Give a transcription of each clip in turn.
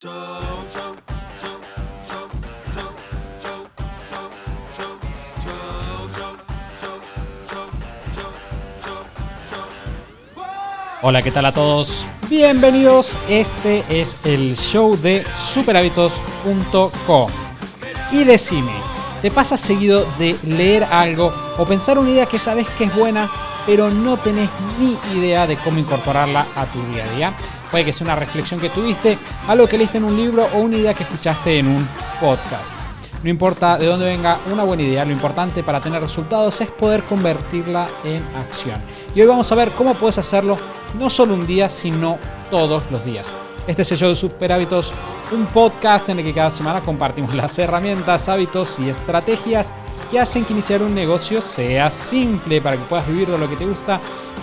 Hola, ¿qué tal a todos? Bienvenidos, este es el show de superhábitos.com. Y decime, ¿te pasa seguido de leer algo o pensar una idea que sabes que es buena, pero no tenés ni idea de cómo incorporarla a tu día a día? Puede que sea una reflexión que tuviste, algo que leíste en un libro o una idea que escuchaste en un podcast. No importa de dónde venga una buena idea, lo importante para tener resultados es poder convertirla en acción. Y hoy vamos a ver cómo puedes hacerlo no solo un día, sino todos los días. Este es el show de Super Hábitos, un podcast en el que cada semana compartimos las herramientas, hábitos y estrategias que hacen que iniciar un negocio sea simple para que puedas vivir de lo que te gusta,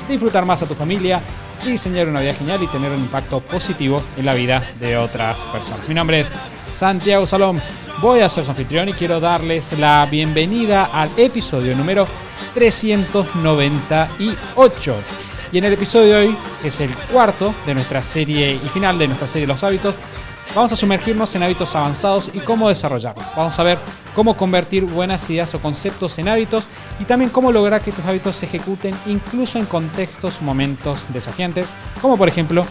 disfrutar más a tu familia y diseñar una vida genial y tener un impacto positivo en la vida de otras personas. Mi nombre es Santiago Salom. Voy a ser su anfitrión y quiero darles la bienvenida al episodio número 398. Y en el episodio de hoy, que es el cuarto de nuestra serie y final de nuestra serie Los Hábitos, vamos a sumergirnos en hábitos avanzados y cómo desarrollarlos. Vamos a ver cómo convertir buenas ideas o conceptos en hábitos y también cómo lograr que tus hábitos se ejecuten incluso en contextos, momentos desafiantes, como por ejemplo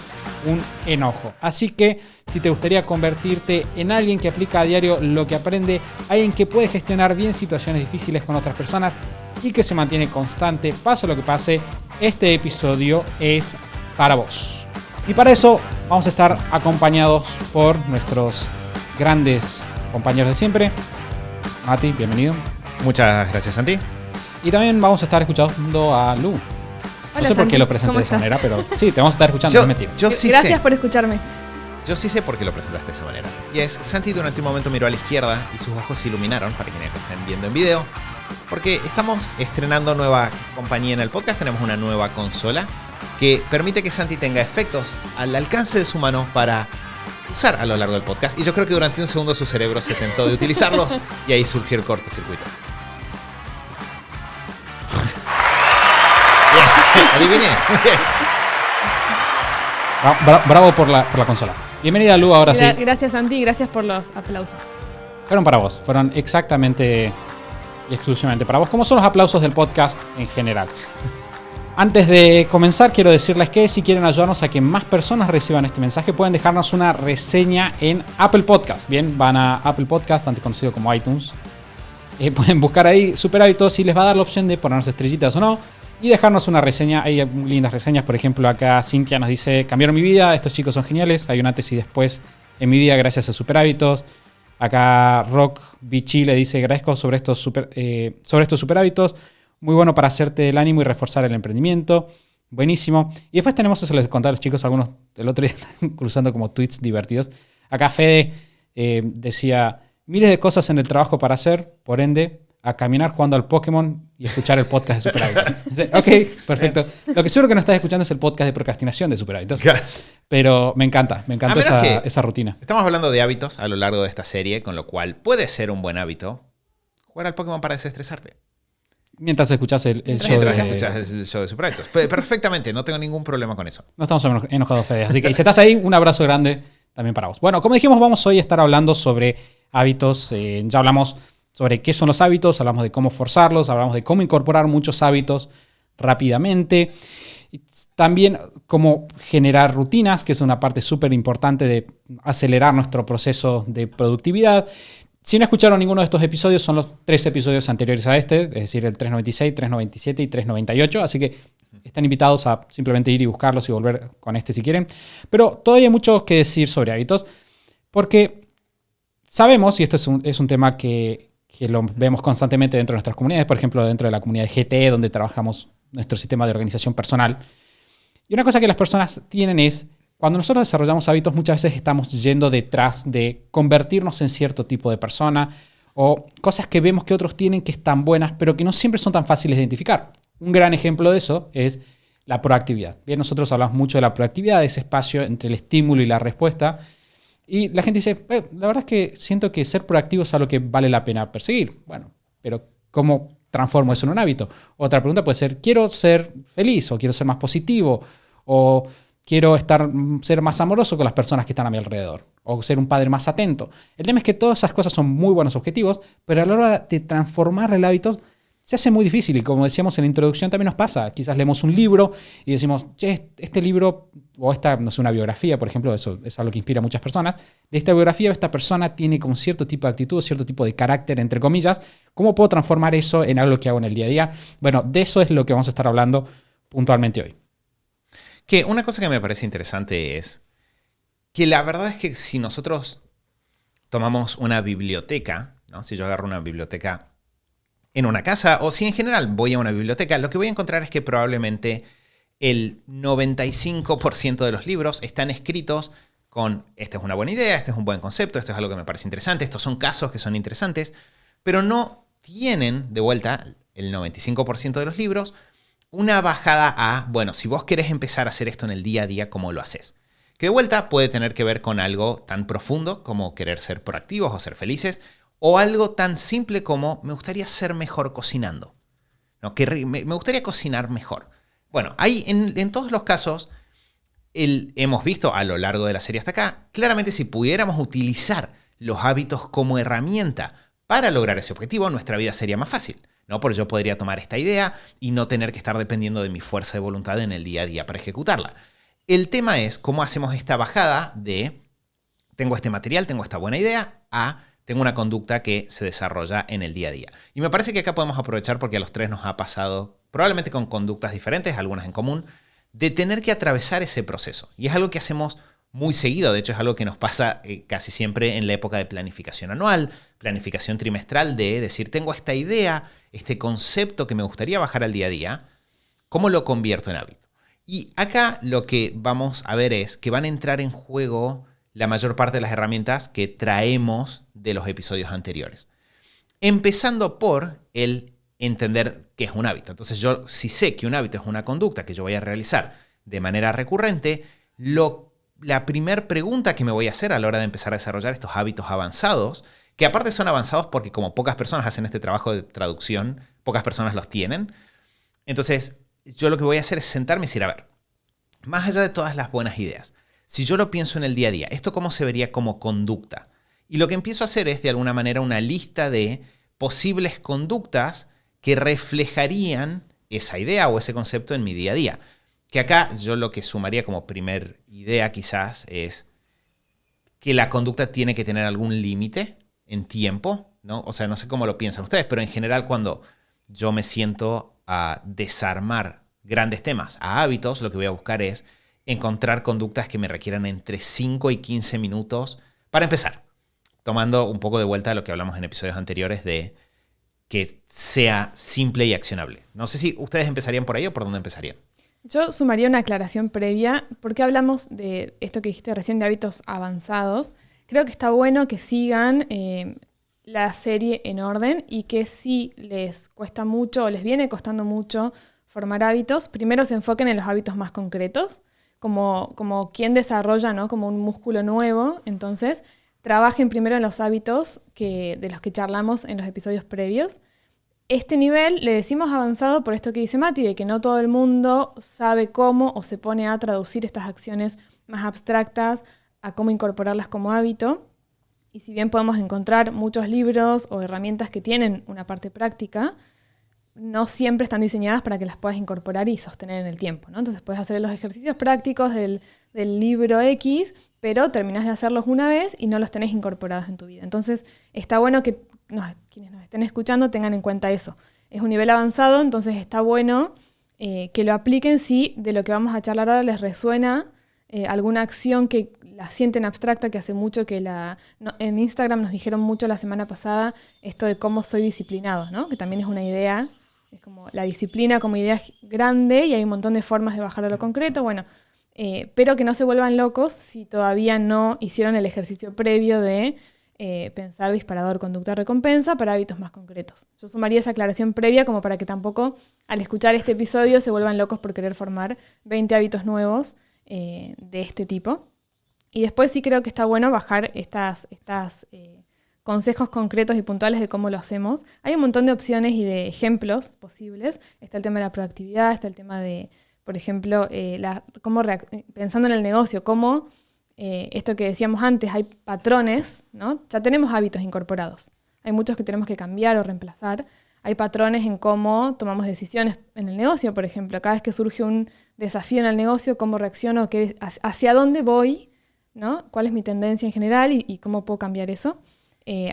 un enojo. Así que si te gustaría convertirte en alguien que aplica a diario lo que aprende, alguien que puede gestionar bien situaciones difíciles con otras personas y que se mantiene constante, pase lo que pase, este episodio es para vos. Y para eso vamos a estar acompañados por nuestros grandes compañeros de siempre. Mati, bienvenido. Muchas gracias, Santi. Y también vamos a estar escuchando a Lu. Hola, no sé por Santi, qué lo presenté de esa manera, pero sí, te vamos a estar escuchando. Es mentira. Gracias por escucharme. Yo sí sé por qué lo presentaste de esa manera. Y es, Santi durante un momento miró a la izquierda y sus ojos se iluminaron, para quienes lo estén viendo en video, porque estamos estrenando nueva compañía en el podcast. Tenemos una nueva consola que permite que Santi tenga efectos al alcance de su mano para usar a lo largo del podcast. Y yo creo que durante un segundo su cerebro se tentó de utilizarlos y ahí surgió el cortocircuito. Bien, adiviné. Bien. Bravo por la consola. Bienvenida, Lu, ahora sí. Gracias, Santi, gracias por los aplausos. Fueron para vos, fueron exactamente y exclusivamente para vos, como son los aplausos del podcast en general. Antes de comenzar, quiero decirles que si quieren ayudarnos a que más personas reciban este mensaje, pueden dejarnos una reseña en Apple Podcast. Bien, van a Apple Podcast, antes conocido como iTunes. Pueden buscar ahí Super Hábitos y les va a dar la opción de ponernos estrellitas o no y dejarnos una reseña. Hay lindas reseñas, por ejemplo, acá Cintia nos dice: cambiaron mi vida, estos chicos son geniales, hay un antes y después en mi vida gracias a Super Hábitos. Acá Rock Bichi le dice: agradezco sobre estos super hábitos, muy bueno para hacerte el ánimo y reforzar el emprendimiento, buenísimo. Y después tenemos, eso les conté a los chicos, algunos del otro día están cruzando como tweets divertidos. Acá Fede decía: miles de cosas en el trabajo para hacer, por ende a caminar jugando al Pokémon y escuchar el podcast de Super Hábitos. Ok, perfecto. Lo que seguro que no estás escuchando es el podcast de procrastinación de Super Hábitos. Pero me encanta esa rutina. Estamos hablando de hábitos a lo largo de esta serie, con lo cual puede ser un buen hábito jugar al Pokémon para desestresarte. Mientras escuchas el show de Super Hábitos. Perfectamente, no tengo ningún problema con eso. No estamos enojados, Fede. Así que si estás ahí, un abrazo grande también para vos. Bueno, como dijimos, vamos hoy a estar hablando sobre hábitos. Ya hablamos sobre qué son los hábitos, hablamos de cómo forzarlos, hablamos de cómo incorporar muchos hábitos rápidamente. También cómo generar rutinas, que es una parte súper importante de acelerar nuestro proceso de productividad. Si no escucharon ninguno de estos episodios, son los 3 episodios anteriores a este, es decir, el 396, 397 y 398. Así que están invitados a simplemente ir y buscarlos y volver con este si quieren. Pero todavía hay mucho que decir sobre hábitos, porque sabemos, y esto es un tema que lo vemos constantemente dentro de nuestras comunidades, por ejemplo, dentro de la comunidad de GT, donde trabajamos nuestro sistema de organización personal. Y una cosa que las personas tienen es, cuando nosotros desarrollamos hábitos, muchas veces estamos yendo detrás de convertirnos en cierto tipo de persona o cosas que vemos que otros tienen que están buenas, pero que no siempre son tan fáciles de identificar. Un gran ejemplo de eso es la proactividad. Bien, nosotros hablamos mucho de la proactividad, de ese espacio entre el estímulo y la respuesta. Y la gente dice, la verdad es que siento que ser proactivo es algo que vale la pena perseguir. Bueno, pero ¿cómo transformo eso en un hábito? Otra pregunta puede ser, quiero ser feliz o quiero ser más positivo o quiero ser más amoroso con las personas que están a mi alrededor. o ser un padre más atento. El tema es que todas esas cosas son muy buenos objetivos, pero a la hora de transformar el hábito se hace muy difícil. Y como decíamos en la introducción, también nos pasa. Quizás leemos un libro y decimos, che, este libro, o esta, no sé, una biografía, por ejemplo, eso es algo que inspira a muchas personas. De esta biografía, esta persona tiene como cierto tipo de actitud, cierto tipo de carácter, entre comillas. ¿Cómo puedo transformar eso en algo que hago en el día a día? Bueno, de eso es lo que vamos a estar hablando puntualmente hoy. Que una cosa que me parece interesante es que la verdad es que si nosotros tomamos una biblioteca, ¿no? Si yo agarro una biblioteca en una casa, o si en general voy a una biblioteca, lo que voy a encontrar es que probablemente el 95% de los libros están escritos con esta es una buena idea, este es un buen concepto, esto es algo que me parece interesante, estos son casos que son interesantes, pero no tienen, de vuelta, el 95% de los libros, una bajada a, bueno, si vos querés empezar a hacer esto en el día a día, ¿cómo lo haces? Que de vuelta puede tener que ver con algo tan profundo como querer ser proactivos o ser felices, o algo tan simple como me gustaría ser mejor cocinando. ¿No? Me gustaría cocinar mejor. Bueno, ahí en todos los casos hemos visto a lo largo de la serie hasta acá, claramente si pudiéramos utilizar los hábitos como herramienta para lograr ese objetivo, nuestra vida sería más fácil, ¿no? Porque yo podría tomar esta idea y no tener que estar dependiendo de mi fuerza de voluntad en el día a día para ejecutarla. El tema es cómo hacemos esta bajada de tengo este material, tengo esta buena idea, a tengo una conducta que se desarrolla en el día a día. Y me parece que acá podemos aprovechar porque a los tres nos ha pasado, probablemente con conductas diferentes, algunas en común, de tener que atravesar ese proceso. Y es algo que hacemos muy seguido, de hecho es algo que nos pasa casi siempre en la época de planificación anual, planificación trimestral, de decir, tengo esta idea, este concepto que me gustaría bajar al día a día, ¿cómo lo convierto en hábito? Y acá lo que vamos a ver es que van a entrar en juego la mayor parte de las herramientas que traemos de los episodios anteriores. Empezando por el entender qué es un hábito. Entonces yo, si sé que un hábito es una conducta que yo voy a realizar de manera recurrente, la primera pregunta que me voy a hacer a la hora de empezar a desarrollar estos hábitos avanzados, que aparte son avanzados porque como pocas personas hacen este trabajo de traducción, pocas personas los tienen. Entonces yo lo que voy a hacer es sentarme y decir, a ver, más allá de todas las buenas ideas, si yo lo pienso en el día a día, ¿esto cómo se vería como conducta? Y lo que empiezo a hacer es, de alguna manera, una lista de posibles conductas que reflejarían esa idea o ese concepto en mi día a día. Que acá yo lo que sumaría como primer idea quizás es que la conducta tiene que tener algún límite en tiempo, ¿no? O sea, no sé cómo lo piensan ustedes, pero en general cuando yo me siento a desarmar grandes temas a hábitos, lo que voy a buscar es encontrar conductas que me requieran entre 5 y 15 minutos para empezar. Tomando un poco de vuelta a lo que hablamos en episodios anteriores de que sea simple y accionable. No sé si ustedes empezarían por ahí o por dónde empezarían. Yo sumaría una aclaración previa, porque hablamos de esto que dijiste recién de hábitos avanzados. Creo que está bueno que sigan la serie en orden y que si les cuesta mucho o les viene costando mucho formar hábitos, primero se enfoquen en los hábitos más concretos, como quien desarrolla, ¿no? Como un músculo nuevo. Entonces, trabajen primero en los hábitos de los que charlamos en los episodios previos. Este nivel le decimos avanzado por esto que dice Mati, de que no todo el mundo sabe cómo o se pone a traducir estas acciones más abstractas a cómo incorporarlas como hábito. Y si bien podemos encontrar muchos libros o herramientas que tienen una parte práctica, no siempre están diseñadas para que las puedas incorporar y sostener en el tiempo, ¿no? Entonces puedes hacer los ejercicios prácticos del libro X, pero terminás de hacerlos una vez y no los tenés incorporados en tu vida. Entonces está bueno que quienes nos estén escuchando tengan en cuenta eso. Es un nivel avanzado, entonces está bueno que lo apliquen si de lo que vamos a charlar ahora les resuena alguna acción que la sienten abstracta, que hace mucho que en Instagram nos dijeron mucho la semana pasada esto de cómo soy disciplinado, ¿no? Que también es una idea. Es como la disciplina como idea grande y hay un montón de formas de bajarlo a lo concreto. Bueno, pero que no se vuelvan locos si todavía no hicieron el ejercicio previo de pensar disparador, conducta, recompensa para hábitos más concretos. Yo sumaría esa aclaración previa como para que tampoco al escuchar este episodio se vuelvan locos por querer formar 20 hábitos nuevos de este tipo. Y después sí creo que está bueno bajar estas consejos concretos y puntuales de cómo lo hacemos. Hay un montón de opciones y de ejemplos posibles. Está el tema de la proactividad, está el tema de, por ejemplo, pensando en el negocio, cómo esto que decíamos antes, hay patrones, ¿no? Ya tenemos hábitos incorporados. Hay muchos que tenemos que cambiar o reemplazar. Hay patrones en cómo tomamos decisiones en el negocio, por ejemplo. Cada vez que surge un desafío en el negocio, cómo reacciono, hacia dónde voy, ¿no? ¿Cuál es mi tendencia en general y cómo puedo cambiar eso?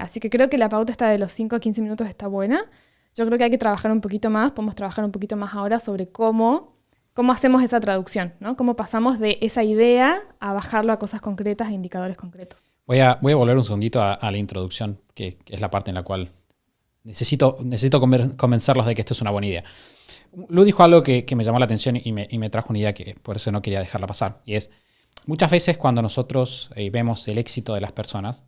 Así que creo que la pauta esta de los 5 a 15 minutos está buena. Yo creo que hay que trabajar un poquito más, podemos trabajar un poquito más ahora sobre cómo hacemos esa traducción, ¿no? Cómo pasamos de esa idea a bajarlo a cosas concretas e indicadores concretos. Voy a volver un segundito a la introducción, que es la parte en la cual necesito convencerlos de que esto es una buena idea. Lu dijo algo que me llamó la atención y me trajo una idea que por eso no quería dejarla pasar. Y es, muchas veces cuando nosotros vemos el éxito de las personas,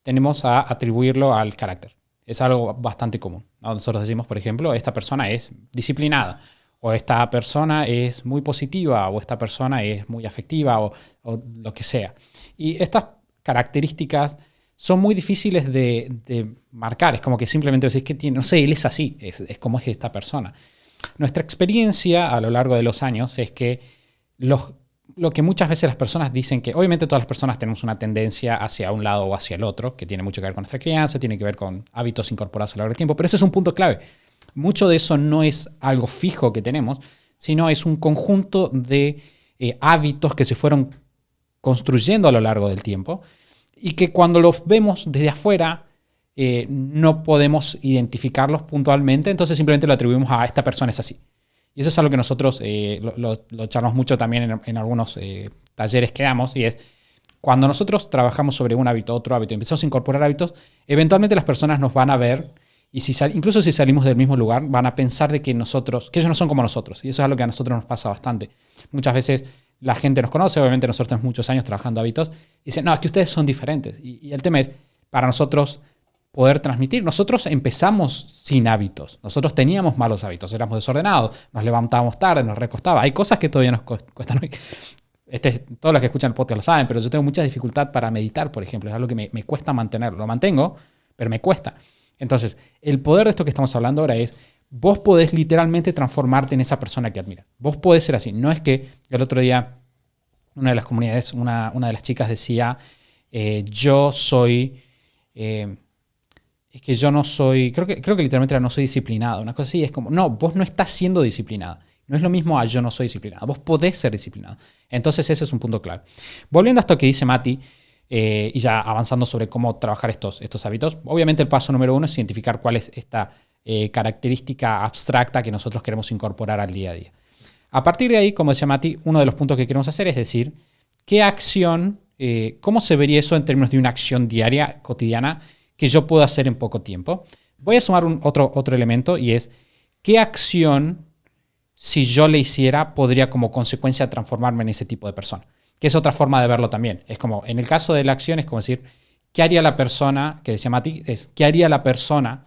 tenemos a atribuirlo al carácter. Es algo bastante común, ¿no? Nosotros decimos, por ejemplo, esta persona es disciplinada, o esta persona es muy positiva, o esta persona es muy afectiva, o lo que sea. Y estas características son muy difíciles de marcar. Es como que simplemente decís que tiene, no sé, él es así, es como es esta persona. Nuestra experiencia a lo largo de los años es que lo que muchas veces las personas dicen que, obviamente todas las personas tenemos una tendencia hacia un lado o hacia el otro, que tiene mucho que ver con nuestra crianza, tiene que ver con hábitos incorporados a lo largo del tiempo, pero ese es un punto clave. Mucho de eso no es algo fijo que tenemos, sino es un conjunto de hábitos que se fueron construyendo a lo largo del tiempo y que cuando los vemos desde afuera no podemos identificarlos puntualmente, entonces simplemente lo atribuimos a esta persona es así. Y eso es algo que nosotros lo charlamos mucho también en algunos talleres que damos, y es cuando nosotros trabajamos sobre un hábito, otro hábito, y empezamos a incorporar hábitos, eventualmente las personas nos van a ver, y incluso si salimos del mismo lugar, van a pensar de que ellos no son como nosotros. Y eso es algo que a nosotros nos pasa bastante. Muchas veces la gente nos conoce, obviamente nosotros tenemos muchos años trabajando hábitos, y dicen, no, es que ustedes son diferentes. Y el tema es, para nosotros poder transmitir. Nosotros empezamos sin hábitos. Nosotros teníamos malos hábitos. Éramos desordenados. Nos levantábamos tarde, nos recostaba. Hay cosas que todavía nos cuestan. Todos los que escuchan el podcast lo saben, pero yo tengo mucha dificultad para meditar, por ejemplo. Es algo que me cuesta mantenerlo. Lo mantengo, pero me cuesta. Entonces, el poder de esto que estamos hablando ahora es, vos podés literalmente transformarte en esa persona que admiras. Vos podés ser así. No es que el otro día una de las comunidades, una de las chicas decía, yo soy... es que yo no soy, creo que literalmente era no soy disciplinado, una cosa así, es como, no, vos no estás siendo disciplinada. No es lo mismo a yo no soy disciplinado, vos podés ser disciplinado. Entonces ese es un punto clave. Volviendo a esto que dice Mati, y ya avanzando sobre cómo trabajar estos hábitos, obviamente el paso número 1 es identificar cuál es esta característica abstracta que nosotros queremos incorporar al día a día. A partir de ahí, como decía Mati, uno de los puntos que queremos hacer es decir, ¿qué acción, cómo se vería eso en términos de una acción diaria, cotidiana, que yo puedo hacer en poco tiempo? Voy a sumar otro elemento, y es ¿qué acción, si yo le hiciera, podría como consecuencia transformarme en ese tipo de persona? Que es otra forma de verlo también. Es como, en el caso de la acción, es como decir, ¿qué haría la persona, que decía Mati, qué haría la persona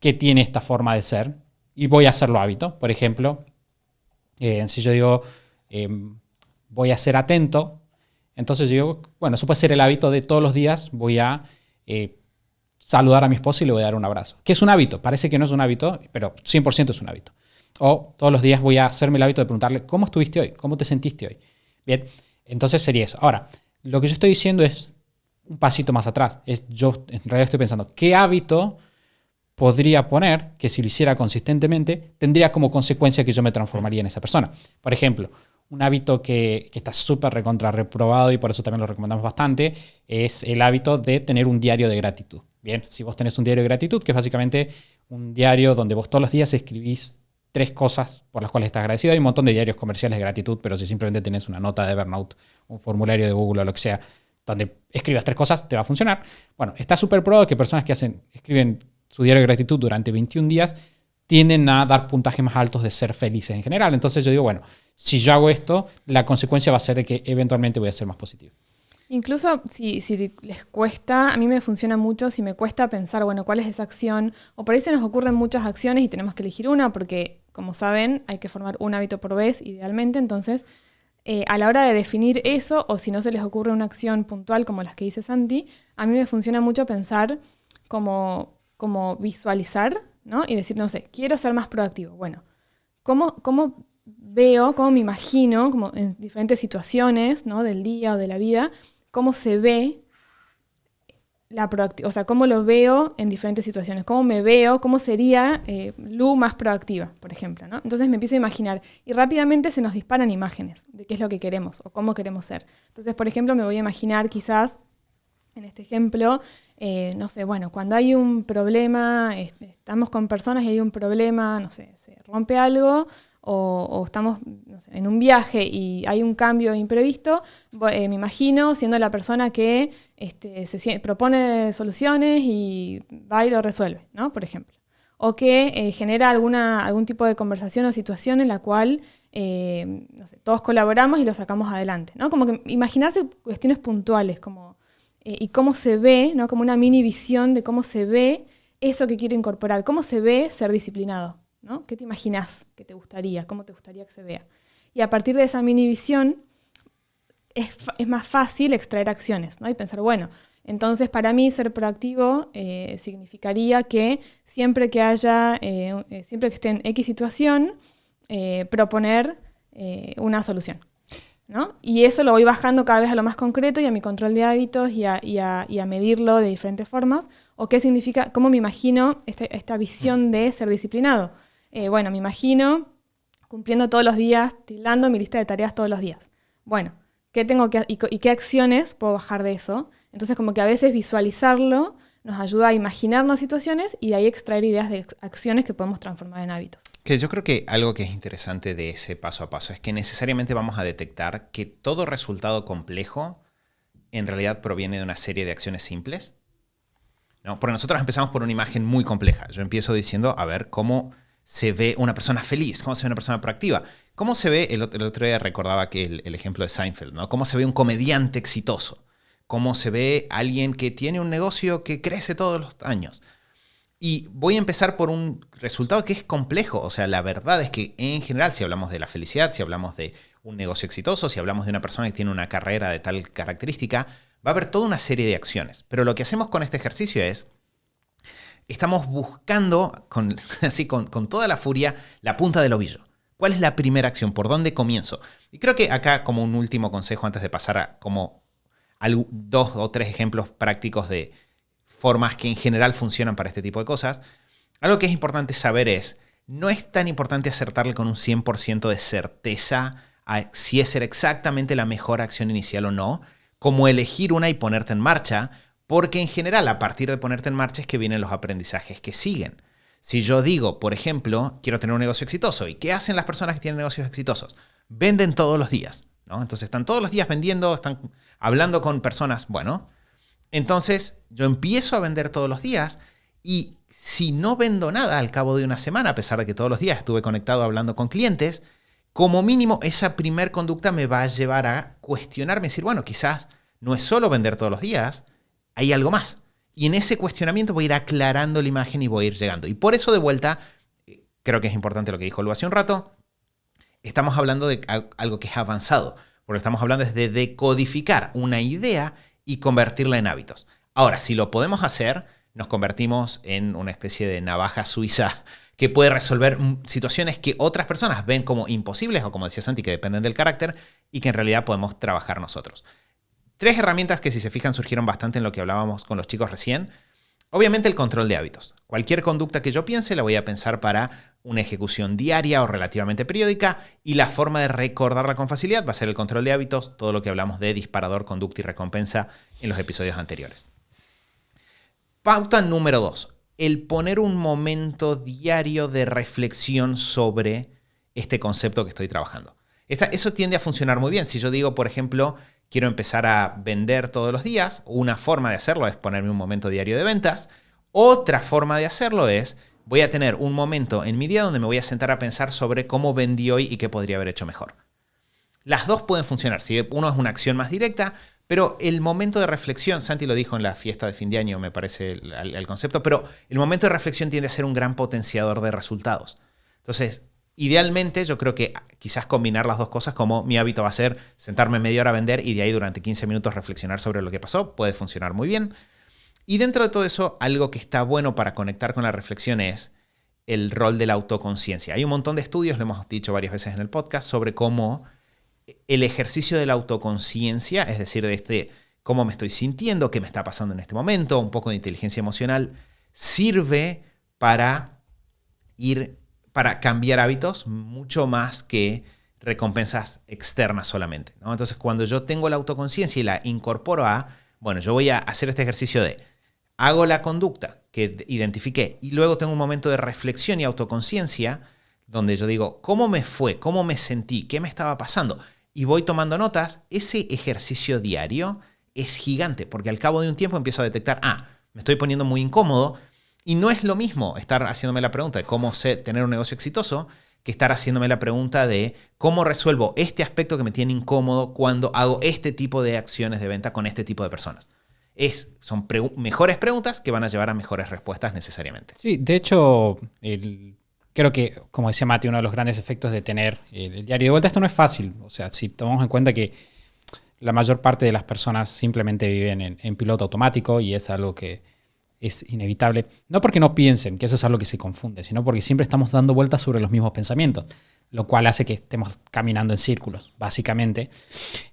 que tiene esta forma de ser? Y voy a hacerlo hábito. Por ejemplo, si yo digo, voy a ser atento, entonces yo digo, bueno, eso puede ser el hábito de todos los días, voy a saludar a mi esposa y le voy a dar un abrazo. ¿Qué es un hábito? Parece que no es un hábito, pero 100% es un hábito. O todos los días voy a hacerme el hábito de preguntarle, ¿cómo estuviste hoy? ¿Cómo te sentiste hoy? Bien, entonces sería eso. Ahora, lo que yo estoy diciendo es un pasito más atrás. Yo en realidad estoy pensando, ¿qué hábito podría poner que si lo hiciera consistentemente tendría como consecuencia que yo me transformaría en esa persona? Por ejemplo, un hábito que está súper recontra reprobado, y por eso también lo recomendamos bastante, es el hábito de tener un diario de gratitud. Bien, si vos tenés un diario de gratitud, que es básicamente un diario donde vos todos los días escribís 3 cosas por las cuales estás agradecido. Hay un montón de diarios comerciales de gratitud, pero si simplemente tenés una nota de Evernote, un formulario de Google o lo que sea, donde escribas 3 cosas, te va a funcionar. Bueno, está súper probado que personas que escriben su diario de gratitud durante 21 días tienden a dar puntajes más altos de ser felices en general. Entonces yo digo, bueno, si yo hago esto, la consecuencia va a ser de que eventualmente voy a ser más positivo. Incluso si les cuesta, a mí me funciona mucho si me cuesta pensar, bueno, ¿cuál es esa acción? O por ahí se nos ocurren muchas acciones y tenemos que elegir una porque, como saben, hay que formar un hábito por vez, idealmente. Entonces, a la hora de definir eso, o si no se les ocurre una acción puntual como las que dice Santi, a mí me funciona mucho pensar como visualizar, ¿no? Y decir, no sé, quiero ser más proactivo. Bueno, ¿cómo veo, cómo me imagino, como en diferentes situaciones, ¿no? Del día o de la vida, cómo se ve la proactividad, o sea, cómo lo veo en diferentes situaciones, cómo me veo, cómo sería Lu más proactiva, por ejemplo, ¿no? Entonces me empiezo a imaginar y rápidamente se nos disparan imágenes de qué es lo que queremos o cómo queremos ser. Entonces, por ejemplo, me voy a imaginar quizás, en este ejemplo, no sé, bueno, cuando hay un problema, estamos con personas y hay un problema, no sé, se rompe algo, o estamos, no sé, en un viaje y hay un cambio imprevisto, me imagino siendo la persona que propone soluciones y va y lo resuelve, ¿no? Por ejemplo. O que genera algún tipo de conversación o situación en la cual no sé, todos colaboramos y lo sacamos adelante, ¿no? Como que imaginarse cuestiones puntuales como, y cómo se ve, ¿no? Como una mini visión de cómo se ve eso que quiero incorporar, cómo se ve ser disciplinado, ¿no? ¿Qué te imaginas que te gustaría? ¿Cómo te gustaría que se vea? Y a partir de esa mini visión es más fácil extraer acciones, ¿no? Y pensar, bueno, entonces para mí ser proactivo significaría que siempre que esté en X situación, proponer una solución, ¿no? Y eso lo voy bajando cada vez a lo más concreto y a mi control de hábitos y a medirlo de diferentes formas. ¿O qué significa? ¿Cómo me imagino esta visión de ser disciplinado? Bueno, me imagino cumpliendo todos los días, tildando mi lista de tareas todos los días. Bueno, ¿qué tengo que y qué acciones puedo bajar de eso? Entonces, como que a veces visualizarlo nos ayuda a imaginarnos situaciones y de ahí extraer ideas de acciones que podemos transformar en hábitos. Que yo creo que algo que es interesante de ese paso a paso es que necesariamente vamos a detectar que todo resultado complejo en realidad proviene de una serie de acciones simples, ¿no? Porque nosotros empezamos por una imagen muy compleja. Yo empiezo diciendo, a ver, ¿cómo se ve una persona feliz? ¿Cómo se ve una persona proactiva? ¿Cómo se ve, el otro día recordaba que el ejemplo de Seinfeld, ¿no? ¿Cómo se ve un comediante exitoso? ¿Cómo se ve alguien que tiene un negocio que crece todos los años? Y voy a empezar por un resultado que es complejo. O sea, la verdad es que en general, si hablamos de la felicidad, si hablamos de un negocio exitoso, si hablamos de una persona que tiene una carrera de tal característica, va a haber toda una serie de acciones. Pero lo que hacemos con este ejercicio es, estamos buscando con toda la furia la punta del ovillo. ¿Cuál es la primera acción? ¿Por dónde comienzo? Y creo que acá, como un último consejo antes de pasar a como 2 o 3 ejemplos prácticos de formas que en general funcionan para este tipo de cosas, algo que es importante saber es, no es tan importante acertarle con un 100% de certeza a si es ser exactamente la mejor acción inicial o no, como elegir una y ponerte en marcha, porque en general a partir de ponerte en marcha es que vienen los aprendizajes que siguen. Si yo digo, por ejemplo, quiero tener un negocio exitoso, ¿y qué hacen las personas que tienen negocios exitosos? Venden todos los días, ¿no? Entonces están todos los días vendiendo, están hablando con personas, bueno, entonces yo empiezo a vender todos los días y si no vendo nada al cabo de una semana, a pesar de que todos los días estuve conectado hablando con clientes, como mínimo esa primer conducta me va a llevar a cuestionarme, decir, bueno, quizás no es solo vender todos los días, hay algo más. Y en ese cuestionamiento voy a ir aclarando la imagen y voy a ir llegando. Y por eso de vuelta, creo que es importante lo que dijo Lu hace un rato, estamos hablando de algo que es avanzado, porque estamos hablando de decodificar una idea y convertirla en hábitos. Ahora, si lo podemos hacer, nos convertimos en una especie de navaja suiza que puede resolver situaciones que otras personas ven como imposibles o, como decía Santi, que dependen del carácter y que en realidad podemos trabajar nosotros. 3 herramientas que, si se fijan, surgieron bastante en lo que hablábamos con los chicos recién. Obviamente el control de hábitos. Cualquier conducta que yo piense la voy a pensar para una ejecución diaria o relativamente periódica, y la forma de recordarla con facilidad va a ser el control de hábitos, todo lo que hablamos de disparador, conducta y recompensa en los episodios anteriores. Pauta número 2. El poner un momento diario de reflexión sobre este concepto que estoy trabajando. Eso tiende a funcionar muy bien. Si yo digo, por ejemplo, quiero empezar a vender todos los días, una forma de hacerlo es ponerme un momento diario de ventas. Otra forma de hacerlo es, voy a tener un momento en mi día donde me voy a sentar a pensar sobre cómo vendí hoy y qué podría haber hecho mejor. Las dos pueden funcionar. Si uno es una acción más directa, pero el momento de reflexión, Santi lo dijo en la fiesta de fin de año, me parece el concepto, pero el momento de reflexión tiende a ser un gran potenciador de resultados. Entonces, idealmente yo creo que quizás combinar las dos cosas, como mi hábito va a ser sentarme media hora a vender y de ahí durante 15 minutos reflexionar sobre lo que pasó, puede funcionar muy bien. Y dentro de todo eso, algo que está bueno para conectar con la reflexión es, el rol de la autoconciencia. Hay un montón de estudios, lo hemos dicho varias veces en el podcast, sobre cómo el ejercicio de la autoconciencia, es decir, de cómo me estoy sintiendo, qué me está pasando en este momento, un poco de inteligencia emocional, sirve para cambiar hábitos mucho más que recompensas externas solamente, ¿no? Entonces, cuando yo tengo la autoconciencia y la incorporo bueno, yo voy a hacer este ejercicio hago la conducta que identifiqué y luego tengo un momento de reflexión y autoconciencia donde yo digo, ¿cómo me fue? ¿Cómo me sentí? ¿Qué me estaba pasando? Y voy tomando notas. Ese ejercicio diario es gigante porque al cabo de un tiempo empiezo a detectar, me estoy poniendo muy incómodo y no es lo mismo estar haciéndome la pregunta de cómo tener un negocio exitoso que estar haciéndome la pregunta de cómo resuelvo este aspecto que me tiene incómodo cuando hago este tipo de acciones de venta con este tipo de personas. Son mejores preguntas que van a llevar a mejores respuestas necesariamente. Sí, de hecho, creo que, como decía Mati, uno de los grandes efectos de tener el diario de vuelta, esto no es fácil. O sea, si tomamos en cuenta que la mayor parte de las personas simplemente viven en piloto automático y es algo que es inevitable. No porque no piensen, que eso es algo que se confunde, sino porque siempre estamos dando vueltas sobre los mismos pensamientos, lo cual hace que estemos caminando en círculos, básicamente.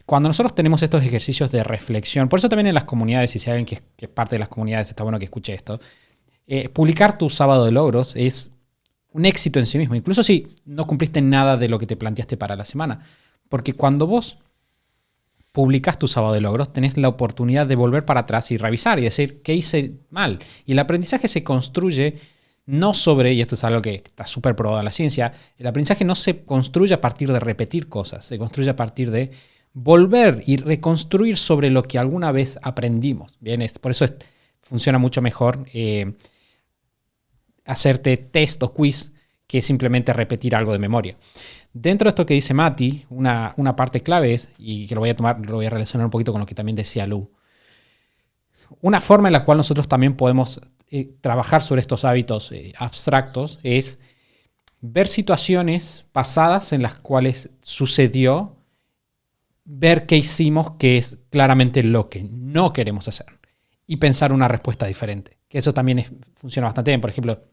Cuando nosotros tenemos estos ejercicios de reflexión, por eso también en las comunidades, y si hay alguien que es parte de las comunidades, está bueno que escuche esto, publicar tu sábado de logros es un éxito en sí mismo, incluso si no cumpliste nada de lo que te planteaste para la semana. Porque cuando vos publicas tu sábado de logros, tenés la oportunidad de volver para atrás y revisar y decir qué hice mal. Y el aprendizaje se construye no sobre, y esto es algo que está súper probado en la ciencia, el aprendizaje no se construye a partir de repetir cosas, se construye a partir de volver y reconstruir sobre lo que alguna vez aprendimos. Bien, por eso funciona mucho mejor hacerte test o quiz que simplemente repetir algo de memoria. Dentro de esto que dice Mati, una parte clave es, y que lo voy a relacionar un poquito con lo que también decía Lu, una forma en la cual nosotros también podemos trabajar sobre estos hábitos abstractos es ver situaciones pasadas en las cuales sucedió, ver qué hicimos, que es claramente lo que no queremos hacer, y pensar una respuesta diferente. Que eso también funciona bastante bien. Por ejemplo,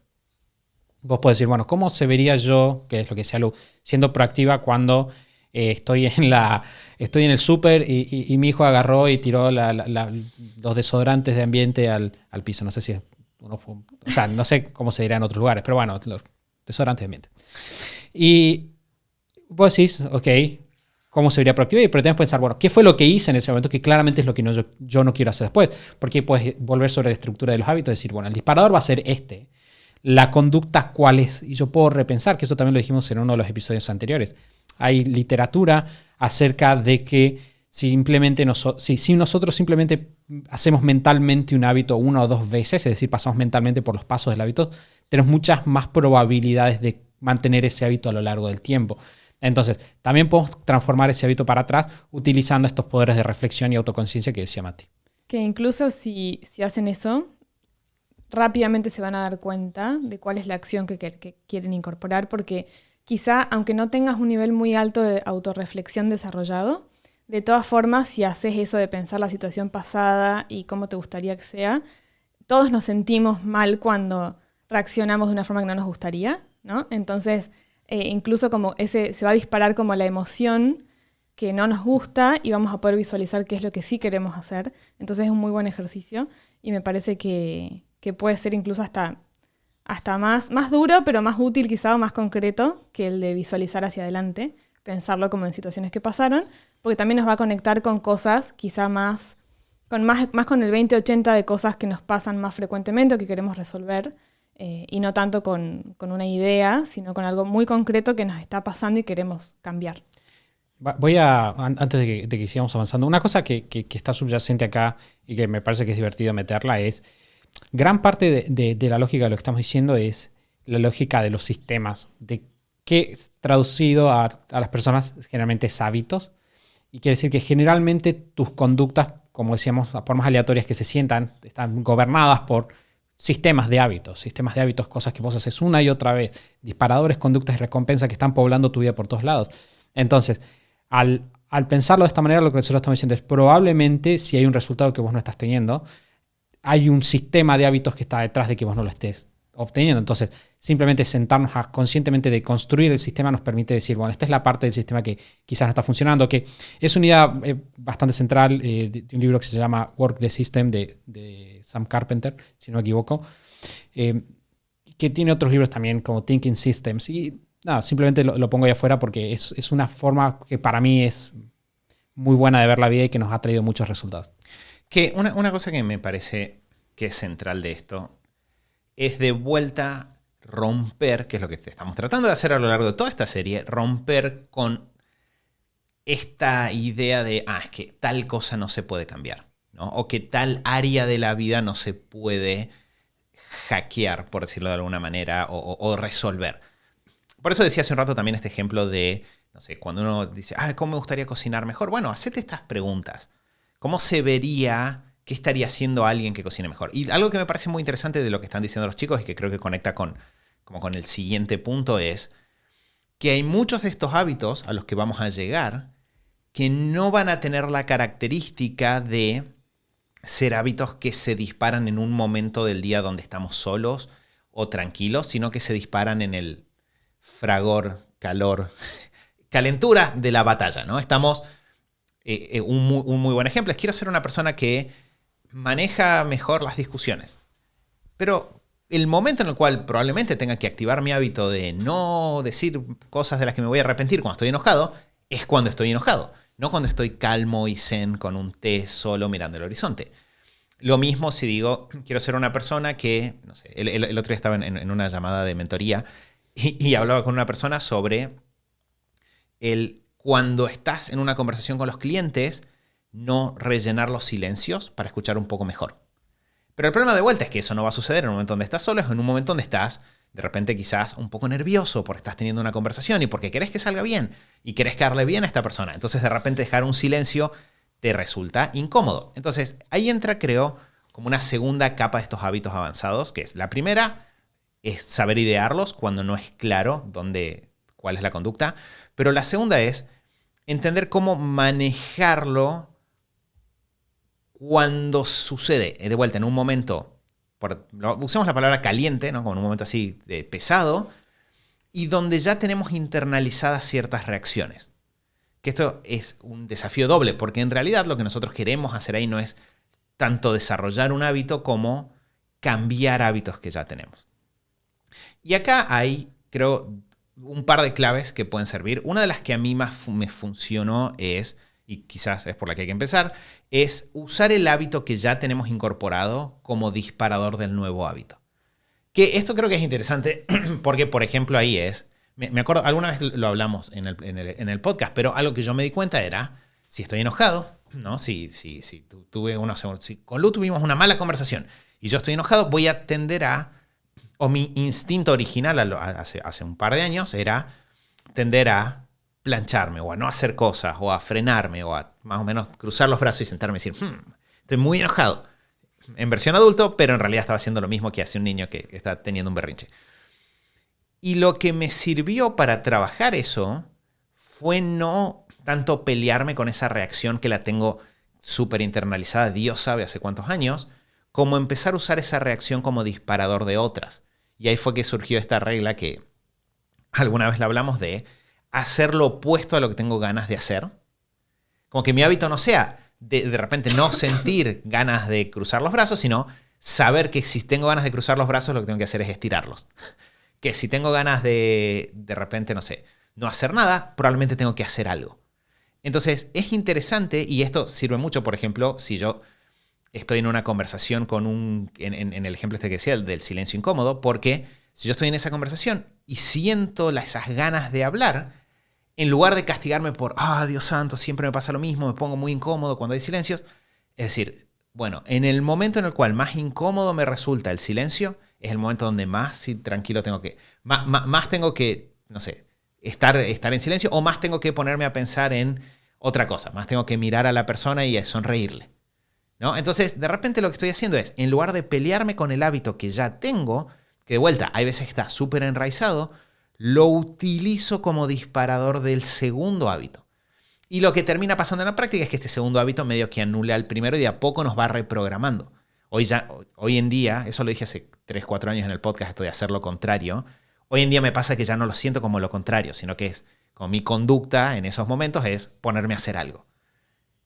vos podés decir, bueno, ¿cómo se vería yo, que es lo que decía Lu, siendo proactiva cuando estoy en el súper y mi hijo agarró y tiró los desodorantes de ambiente al piso? No sé si no sé cómo se dirá en otros lugares, pero bueno, los desodorantes de ambiente. Y vos decís, ok, ¿cómo se vería proactiva? Pero tenés que pensar, bueno, ¿qué fue lo que hice en ese momento? Que claramente es lo que yo no quiero hacer después. Porque puedes volver sobre la estructura de los hábitos y decir, bueno, el disparador va a ser este. La conducta, ¿cuál es? Y yo puedo repensar, que eso también lo dijimos en uno de los episodios anteriores. Hay literatura acerca de que si nosotros simplemente hacemos mentalmente un hábito una o dos veces, es decir, pasamos mentalmente por los pasos del hábito, tenemos muchas más probabilidades de mantener ese hábito a lo largo del tiempo. Entonces, también podemos transformar ese hábito para atrás utilizando estos poderes de reflexión y autoconciencia que decía Mati. Que incluso si hacen eso, rápidamente se van a dar cuenta de cuál es la acción que quieren incorporar, porque quizá, aunque no tengas un nivel muy alto de autorreflexión desarrollado, de todas formas, si haces eso de pensar la situación pasada y cómo te gustaría que sea, todos nos sentimos mal cuando reaccionamos de una forma que no nos gustaría, ¿no? Entonces, incluso como se va a disparar como la emoción que no nos gusta y vamos a poder visualizar qué es lo que sí queremos hacer. Entonces es un muy buen ejercicio y me parece que puede ser incluso hasta más duro, pero más útil quizá o más concreto que el de visualizar hacia adelante, pensarlo como en situaciones que pasaron, porque también nos va a conectar con cosas quizá más con el 20-80 de cosas que nos pasan más frecuentemente o que queremos resolver, y no tanto con una idea, sino con algo muy concreto que nos está pasando y queremos cambiar. Antes de que sigamos avanzando, una cosa que está subyacente acá y que me parece que es divertido meterla es, gran parte de la lógica de lo que estamos diciendo es la lógica de los sistemas, de que traducido a las personas generalmente es hábitos, y quiere decir que generalmente tus conductas, como decíamos, por más aleatorias que se sientan, están gobernadas por sistemas de hábitos, cosas que vos haces una y otra vez, disparadores, conductas y recompensas que están poblando tu vida por todos lados. Entonces, al pensarlo de esta manera, lo que nosotros estamos diciendo es probablemente si hay un resultado que vos no estás teniendo, hay un sistema de hábitos que está detrás de que vos no lo estés obteniendo. Entonces, simplemente sentarnos a conscientemente de construir el sistema nos permite decir, bueno, esta es la parte del sistema que quizás no está funcionando, que es una idea bastante central de un libro que se llama Work the System de Sam Carpenter, si no me equivoco, que tiene otros libros también como Thinking Systems. Y nada, simplemente lo pongo ahí afuera porque es una forma que para mí es muy buena de ver la vida y que nos ha traído muchos resultados. Que una cosa que me parece que es central de esto es de vuelta romper, que es lo que estamos tratando de hacer a lo largo de toda esta serie, romper con esta idea de, es que tal cosa no se puede cambiar, ¿no? O que tal área de la vida no se puede hackear, por decirlo de alguna manera, o resolver. Por eso decía hace un rato también este ejemplo de, no sé, cuando uno dice, ¿cómo me gustaría cocinar mejor? Bueno, hacete estas preguntas. ¿Cómo se vería, qué estaría haciendo alguien que cocine mejor? Y algo que me parece muy interesante de lo que están diciendo los chicos y que creo que conecta con el siguiente punto es que hay muchos de estos hábitos a los que vamos a llegar que no van a tener la característica de ser hábitos que se disparan en un momento del día donde estamos solos o tranquilos, sino que se disparan en el fragor, calor, calentura de la batalla, ¿no? Estamos, un muy buen ejemplo es, quiero ser una persona que maneja mejor las discusiones, pero el momento en el cual probablemente tenga que activar mi hábito de no decir cosas de las que me voy a arrepentir cuando estoy enojado, es cuando estoy enojado, no cuando estoy calmo y zen con un té solo mirando el horizonte. Lo mismo si digo, quiero ser una persona que, no sé, el otro día estaba en una llamada de mentoría y hablaba con una persona sobre cuando estás en una conversación con los clientes, no rellenar los silencios para escuchar un poco mejor. Pero el problema de vuelta es que eso no va a suceder en un momento donde estás solo, es en un momento donde estás de repente quizás un poco nervioso porque estás teniendo una conversación y porque querés que salga bien y querés quedarle bien a esta persona. Entonces de repente dejar un silencio te resulta incómodo. Entonces ahí entra, creo, como una segunda capa de estos hábitos avanzados, que es la primera, es saber idearlos cuando no es claro cuál es la conducta. Pero la segunda es entender cómo manejarlo cuando sucede, de vuelta, en un momento, usemos la palabra caliente, ¿no? Como en un momento así de pesado, y donde ya tenemos internalizadas ciertas reacciones. Que esto es un desafío doble, porque en realidad lo que nosotros queremos hacer ahí no es tanto desarrollar un hábito como cambiar hábitos que ya tenemos. Y acá hay, creo, un par de claves que pueden servir. Una de las que a mí más me funcionó es, y quizás es por la que hay que empezar, es usar el hábito que ya tenemos incorporado como disparador del nuevo hábito. Que esto creo que es interesante porque, por ejemplo, ahí me acuerdo, alguna vez lo hablamos en el podcast, pero algo que yo me di cuenta era, si estoy enojado, ¿no? Si con Lu tuvimos una mala conversación y yo estoy enojado, voy a tender o mi instinto original hace un par de años era tender a plancharme o a no hacer cosas o a frenarme o a más o menos cruzar los brazos y sentarme y decir, estoy muy enojado. En versión adulto, pero en realidad estaba haciendo lo mismo que hace un niño que está teniendo un berrinche. Y lo que me sirvió para trabajar eso fue no tanto pelearme con esa reacción que la tengo súper internalizada, Dios sabe hace cuántos años, como empezar a usar esa reacción como disparador de otras. Y ahí fue que surgió esta regla que alguna vez la hablamos de hacer lo opuesto a lo que tengo ganas de hacer. Como que mi hábito no sea de repente no sentir ganas de cruzar los brazos, sino saber que si tengo ganas de cruzar los brazos, lo que tengo que hacer es estirarlos. Que si tengo ganas de repente, no sé, no hacer nada, probablemente tengo que hacer algo. Entonces, es interesante y esto sirve mucho, por ejemplo, si yo estoy en una conversación en el ejemplo este que decía, el del silencio incómodo, porque si yo estoy en esa conversación y siento esas ganas de hablar, en lugar de castigarme por, Dios santo, siempre me pasa lo mismo, me pongo muy incómodo cuando hay silencios, es decir, bueno, en el momento en el cual más incómodo me resulta el silencio, es el momento donde más tranquilo tengo que, más tengo que, no sé, estar en silencio, o más tengo que ponerme a pensar en otra cosa, más tengo que mirar a la persona y sonreírle, ¿no? Entonces, de repente lo que estoy haciendo es, en lugar de pelearme con el hábito que ya tengo, que de vuelta, hay veces que está súper enraizado, lo utilizo como disparador del segundo hábito. Y lo que termina pasando en la práctica es que este segundo hábito medio que anula al primero y de a poco nos va reprogramando. Hoy en día, eso lo dije hace 3, 4 años en el podcast, esto de hacer lo contrario. Hoy en día me pasa que ya no lo siento como lo contrario, sino que es como mi conducta en esos momentos es ponerme a hacer algo.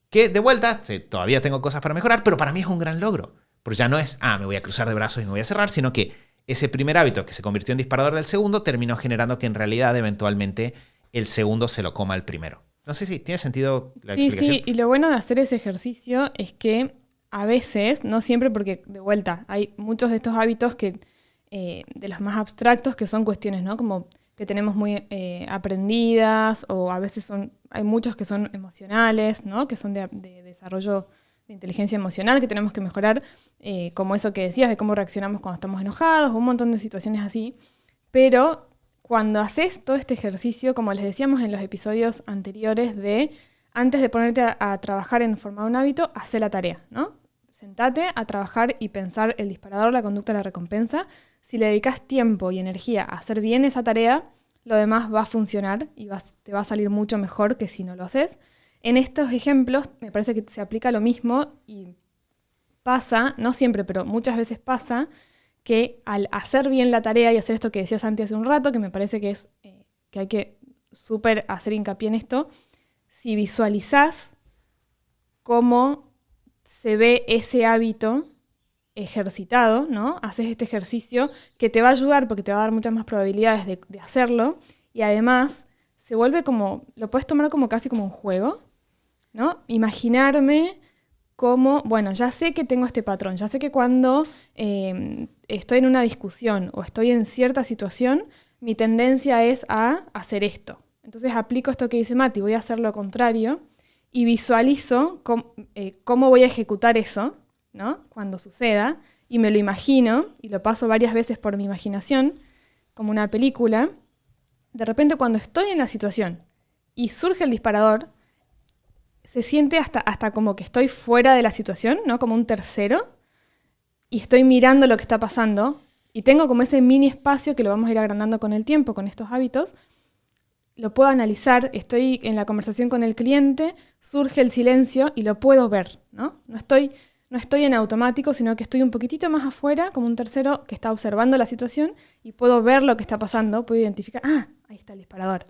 Que de vuelta, todavía tengo cosas para mejorar, pero para mí es un gran logro. Porque ya no es, me voy a cruzar de brazos y me voy a cerrar, sino que ese primer hábito que se convirtió en disparador del segundo terminó generando que en realidad eventualmente el segundo se lo coma al primero. No sé si tiene sentido la explicación. Sí, y lo bueno de hacer ese ejercicio es que a veces, no siempre, porque de vuelta, hay muchos de estos hábitos que de los más abstractos que son cuestiones, ¿no? Como que tenemos muy aprendidas, o a veces hay muchos que son emocionales, ¿no? Que son de desarrollo de inteligencia emocional que tenemos que mejorar, como eso que decías, de cómo reaccionamos cuando estamos enojados, un montón de situaciones así. Pero cuando haces todo este ejercicio, como les decíamos en los episodios anteriores, antes de ponerte a trabajar en formar un hábito, hacé la tarea, ¿no? Sentate a trabajar y pensar el disparador, la conducta, la recompensa. Si le dedicas tiempo y energía a hacer bien esa tarea, lo demás va a funcionar y te va a salir mucho mejor que si no lo haces. En estos ejemplos me parece que se aplica lo mismo y pasa, no siempre, pero muchas veces pasa, que al hacer bien la tarea y hacer esto que decía Santi hace un rato, que me parece que es que hay que súper hacer hincapié en esto, si visualizás cómo se ve ese hábito ejercitado, ¿no? Haces este ejercicio que te va a ayudar porque te va a dar muchas más probabilidades de hacerlo, y además se vuelve como, lo puedes tomar como casi como un juego, ¿no? Imaginarme cómo, bueno, ya sé que tengo este patrón, ya sé que cuando estoy en una discusión o estoy en cierta situación, mi tendencia es a hacer esto. Entonces aplico esto que dice Mati, voy a hacer lo contrario y visualizo cómo voy a ejecutar eso, ¿no? Cuando suceda, y me lo imagino y lo paso varias veces por mi imaginación, como una película. De repente, cuando estoy en la situación y surge el disparador, se siente hasta como que estoy fuera de la situación, ¿no? Como un tercero, y estoy mirando lo que está pasando, y tengo como ese mini espacio que lo vamos a ir agrandando con el tiempo, con estos hábitos. Lo puedo analizar, estoy en la conversación con el cliente, surge el silencio y lo puedo ver, ¿no? No estoy en automático, sino que estoy un poquitito más afuera, como un tercero que está observando la situación, y puedo ver lo que está pasando, puedo identificar, ahí está el disparador.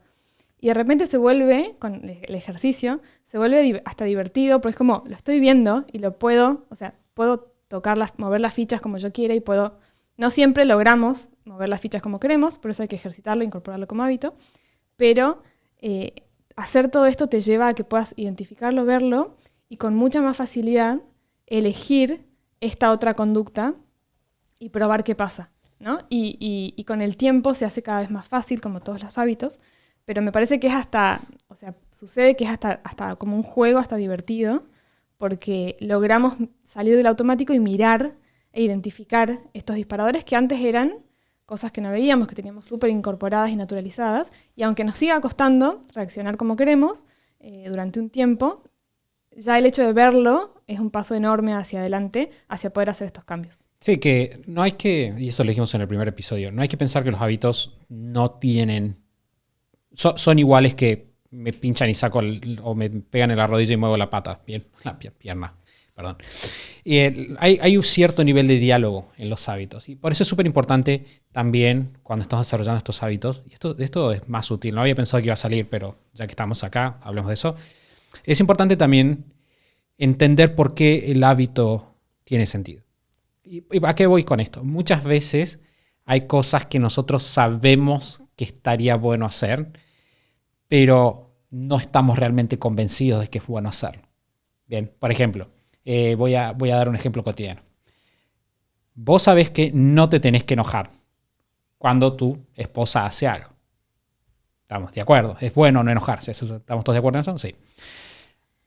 Y de repente se vuelve, con el ejercicio, se vuelve hasta divertido, porque es como, lo estoy viendo y puedo mover las fichas como yo quiera y puedo. No siempre logramos mover las fichas como queremos, por eso hay que ejercitarlo, incorporarlo como hábito, pero hacer todo esto te lleva a que puedas identificarlo, verlo y con mucha más facilidad elegir esta otra conducta y probar qué pasa, ¿no? Y con el tiempo se hace cada vez más fácil, como todos los hábitos, pero me parece que es sucede que es hasta como un juego, hasta divertido, porque logramos salir del automático y mirar e identificar estos disparadores que antes eran cosas que no veíamos, que teníamos súper incorporadas y naturalizadas, y aunque nos siga costando reaccionar como queremos durante un tiempo, ya el hecho de verlo es un paso enorme hacia adelante, hacia poder hacer estos cambios. Sí, que no hay que, y eso lo dijimos en el primer episodio, no hay que pensar que los hábitos no tienen, son iguales que me pinchan y saco o me pegan en la rodilla y muevo la pata, bien, la pierna, perdón. Y hay un cierto nivel de diálogo en los hábitos, y por eso es súper importante también cuando estamos desarrollando estos hábitos, y esto es más útil, no había pensado que iba a salir, pero ya que estamos acá, hablemos de eso. Es importante también entender por qué el hábito tiene sentido. ¿Y a qué voy con esto? Muchas veces hay cosas que nosotros sabemos que estaría bueno hacer, pero no estamos realmente convencidos de que es bueno hacerlo. Bien, por ejemplo, voy a dar un ejemplo cotidiano. Vos sabés que no te tenés que enojar cuando tu esposa hace algo. ¿Estamos de acuerdo? ¿Es bueno no enojarse? ¿Estamos todos de acuerdo en eso? Sí.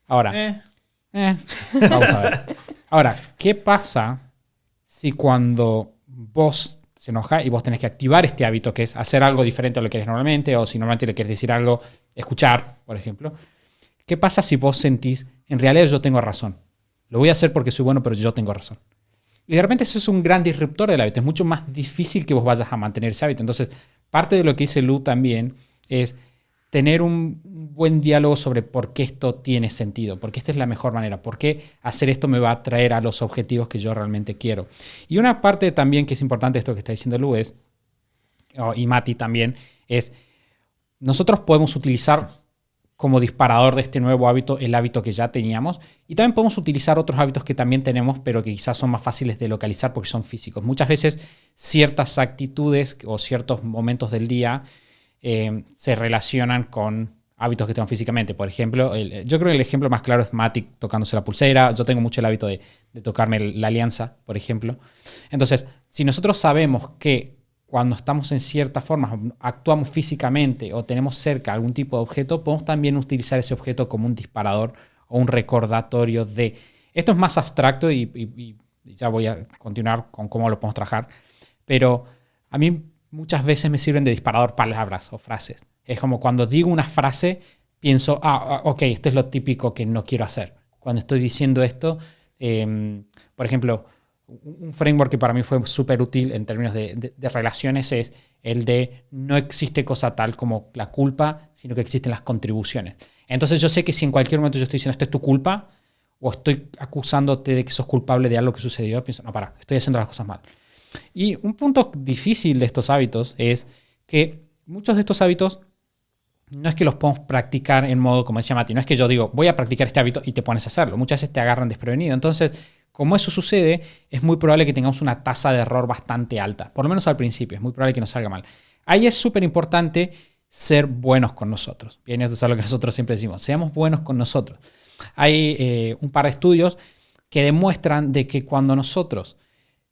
Ahora, vamos a ver. Ahora, ¿qué pasa si cuando vos se enoja y vos tenés que activar este hábito que es hacer algo diferente a lo que eres normalmente, o si normalmente le querés decir algo, escuchar, por ejemplo? ¿Qué pasa si vos sentís, en realidad yo tengo razón? Lo voy a hacer porque soy bueno, pero yo tengo razón. Y de repente eso es un gran disruptor del hábito. Es mucho más difícil que vos vayas a mantener ese hábito. Entonces, parte de lo que dice Lu también es tener un buen diálogo sobre por qué esto tiene sentido, por qué esta es la mejor manera, por qué hacer esto me va a traer a los objetivos que yo realmente quiero. Y una parte también que es importante, esto que está diciendo Lu es, y Mati también, es nosotros podemos utilizar como disparador de este nuevo hábito el hábito que ya teníamos, y también podemos utilizar otros hábitos que también tenemos, pero que quizás son más fáciles de localizar porque son físicos. Muchas veces ciertas actitudes o ciertos momentos del día se relacionan con hábitos que tengo físicamente. Por ejemplo, yo creo que el ejemplo más claro es Mati tocándose la pulsera. Yo tengo mucho el hábito de tocarme la alianza, por ejemplo. Entonces, si nosotros sabemos que cuando estamos en cierta forma, actuamos físicamente o tenemos cerca algún tipo de objeto, podemos también utilizar ese objeto como un disparador o un recordatorio de... Esto es más abstracto y ya voy a continuar con cómo lo podemos trabajar, pero a mí muchas veces me sirven de disparador palabras o frases. Es como cuando digo una frase, pienso, ok, esto es lo típico que no quiero hacer. Cuando estoy diciendo esto, por ejemplo... Un framework que para mí fue súper útil en términos de relaciones es el de no existe cosa tal como la culpa, sino que existen las contribuciones. Entonces yo sé que si en cualquier momento yo estoy diciendo esto es tu culpa o estoy acusándote de que sos culpable de algo que sucedió, pienso, no, estoy haciendo las cosas mal. Y un punto difícil de estos hábitos es que muchos de estos hábitos no es que los podemos practicar en modo, como decía Mati, no es que yo digo voy a practicar este hábito y te pones a hacerlo. Muchas veces te agarran desprevenido. Entonces, como eso sucede, es muy probable que tengamos una tasa de error bastante alta. Por lo menos al principio, es muy probable que nos salga mal. Ahí es súper importante ser buenos con nosotros. Bien, eso es algo que nosotros siempre decimos. Seamos buenos con nosotros. Hay un par de estudios que demuestran de que cuando nosotros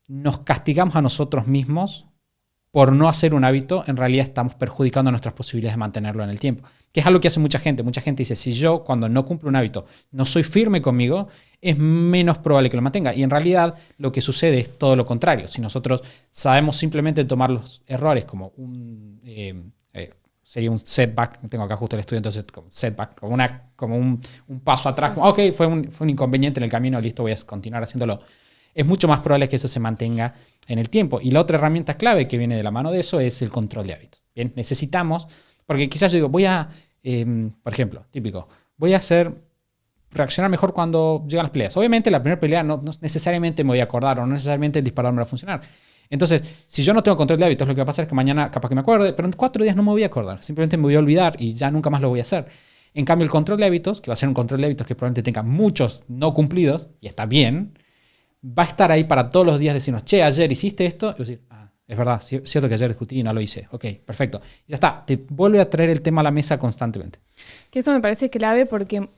nos castigamos a nosotros mismos por no hacer un hábito, en realidad estamos perjudicando nuestras posibilidades de mantenerlo en el tiempo. Que es algo que hace mucha gente. Mucha gente dice, si yo cuando no cumplo un hábito no soy firme conmigo, es menos probable que lo mantenga. Y en realidad lo que sucede es todo lo contrario. Si nosotros sabemos simplemente tomar los errores como sería un setback, tengo acá justo el estudio, entonces como setback, como un paso atrás, como, ok, fue un inconveniente en el camino, listo, voy a continuar haciéndolo. Es mucho más probable que eso se mantenga en el tiempo. Y la otra herramienta clave que viene de la mano de eso es el control de hábitos. Bien, necesitamos, porque quizás yo digo, por ejemplo, típico, voy a reaccionar mejor cuando llegan las peleas. Obviamente la primera pelea no necesariamente me voy a acordar o no necesariamente el disparador me va a funcionar. Entonces, si yo no tengo control de hábitos, lo que va a pasar es que mañana capaz que me acuerde, pero en 4 días no me voy a acordar. Simplemente me voy a olvidar y ya nunca más lo voy a hacer. En cambio, el control de hábitos, que va a ser un control de hábitos que probablemente tenga muchos no cumplidos, y está bien, va a estar ahí para todos los días decirnos, che, ayer hiciste esto, y decir, es verdad, cierto que ayer discutí y no lo hice. Ok, perfecto. Ya está, te vuelve a traer el tema a la mesa constantemente. Que eso me parece clave porque